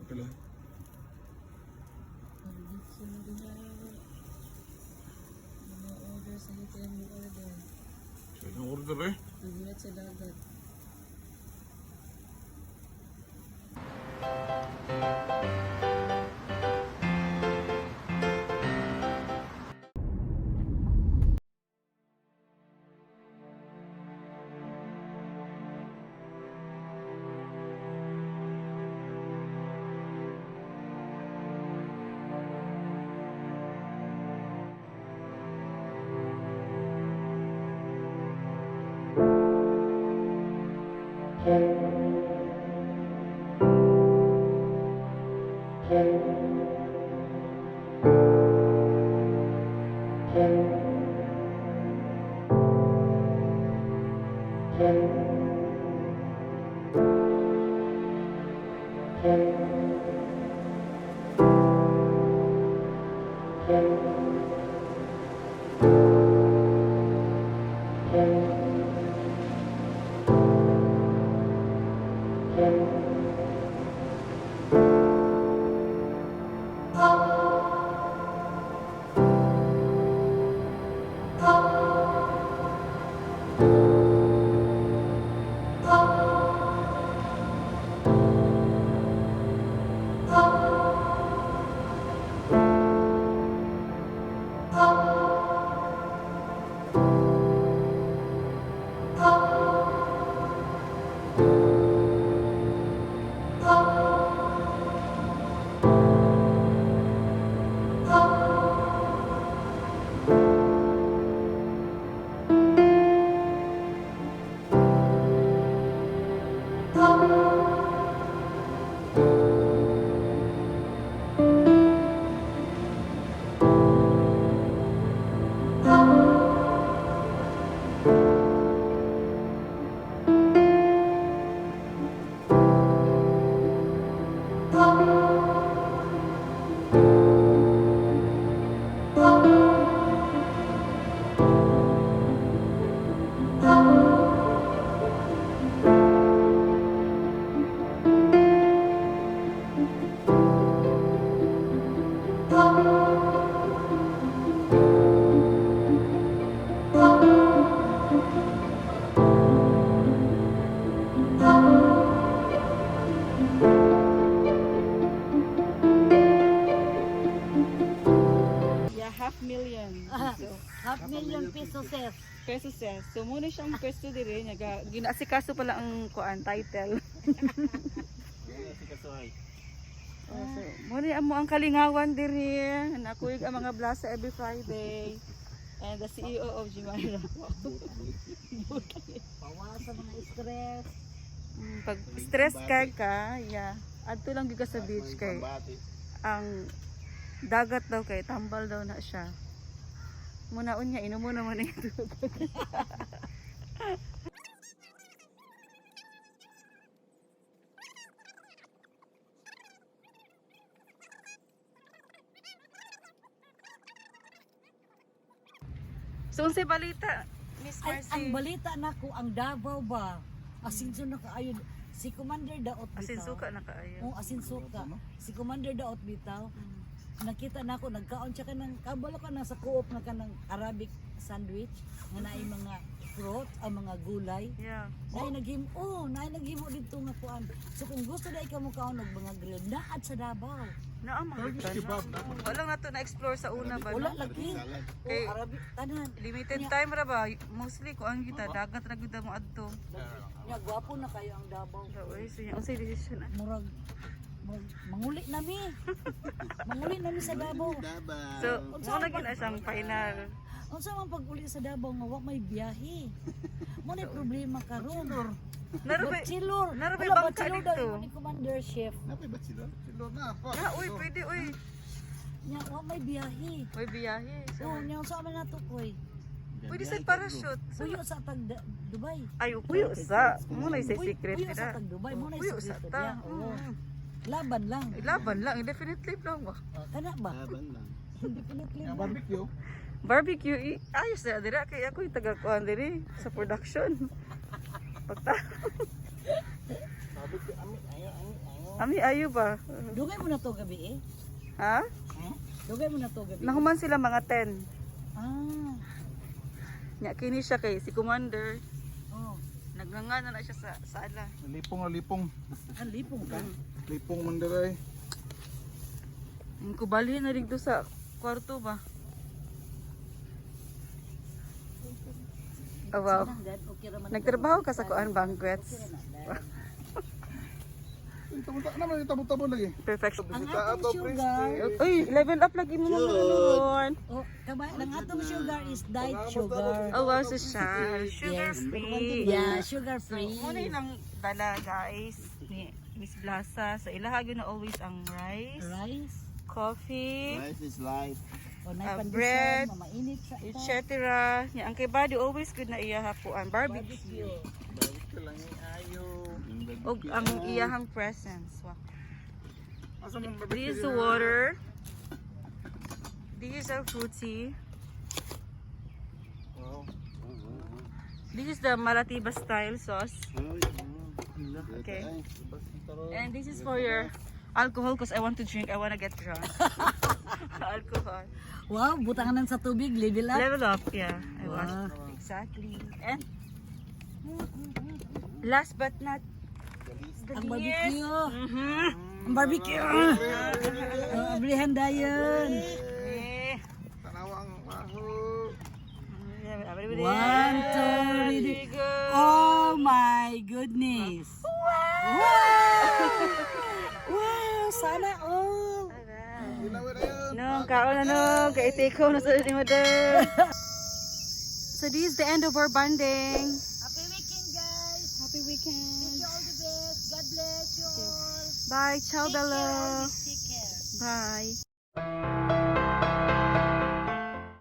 pala. Order sa hotel mo order. So, yung order eh. Nagulat sa dagat. Pesos eh. Pesos eh. So muna siyang pwesto dire nga ginasikaso pala ang kuan title. So muna amo ang kalingawan dire. Nakuyog ang mga blasa every Friday. And the CEO of Jimara. Pawasan mga stress. Pag stress ka, yeah. Adto lang giga sa beach kay ang dagat daw kay tambal daw na siya. Muna unya inom mo naman ito. So unsay balita, Miss Ay, Marcy? ang balita nako ang Davao ba? Asinso na kaayo si Commander Daot bitaw. Asin suka na kaayo. Oh, asin suka. Si Commander Daot bitaw. Nakita nako nagkaon siya kanang kabalo ka na sa co-op na kanang Arabic sandwich nga naay mga fruit ang mga gulay. Yeah. Naay naghimo dito nga kuan. So kung gusto na ikaw mo kaon og mga grill naad sa Davao. Naa mga wala nga to na-explore sa una ba? Wala lagi. Okay. Oh, Arabic tanan. Limited time ra ba? Mostly ko ang kita dagat ra gud mo adto. Nga gwapo na kayo ang Davao. Oy, so yung unsay decision ah. Murag manguli nami. Manguli nami sa Davao. So, mo na gina siyang final. Unsa man pag-uli sa Davao nga wa may biyahe. Mo na problema karon. Narabay Bachelor. narabay Wala, bangka bachelor daw dito. yung ni Commander Chef. Napay ba sila? Sila na ako. Ah, uy, pwede uy. Nya wa may biyahe. Uy, biyahe. So, Oh, nya sa man nato koy. pwede sa parachute. Puyo sa tag Dubai. Ay, puyo sa. Mo na say Puyo- secret puyo sa nila. tag Dubai mo na Puyo sa secret ta. niya. Oo. Laban lang. Laban lang, indefinitely lang ba? Kana ba? Laban lang. Definitely Yung lang. barbecue. Barbecue, ayos na dira kay ako yung taga-kuan diri sa production. Pagta. Barbecue, ayo. Ami ayo ba? Dugay mo na to gabi eh. Ha? Dugay mo na to gabi. Nahuman sila mga 10. Ah. Nya kini siya kay si Commander. Oh. Nagnangana na siya sa sala. Lipong. Ang lipong ka. Lipong man dere. Ang kubali na rin doon sa kwarto ba? Oh, wow. Okay raman. Nagtrabaho ka sa kuan banquets. Tabo-tabo naman, tabo-tabo lagi. Perfection. Ang Bisita atong ato, sugar. Uy, level up lagi mo naman. Oh, kabay, ang atong sugar is diet sugar. Oh wow, so siya. Sugar Yes. free. Yeah, sugar free. Muna ilang dala guys ni Miss Blasa. Sa ilahag na always ang rice, Rice. coffee, Rice is life. O na bread, mamainit sa ita. etc. Nya ang kay body always good na iya hapuan barbecue. Balik lang yung ayo. Og ang iyahang presence. Wow. Asa man This is the water. This is our fruity. Wow. This is the Malatiba style sauce. Okay. And this is for your alcohol because I want to drink. I want to get drunk. Alcohol. Wow, butangan sa tubig, level up. Level up, yeah. I Wow. want exactly. And last but not the Ang least. barbecue. Mhm. Ang barbecue. Ang abrihan dayon. Eh. Tanawang maho. One, two, Very ready. good. Oh my goodness. Wow! Wow, sana all. Ginawa na yun. No, kaon na no, kay take home na sa ni mother. So this is the end of our banding. Happy weekend, guys. Happy weekend. Wish you all the best. God bless you all. Bye, ciao Bella. Take care. Bye.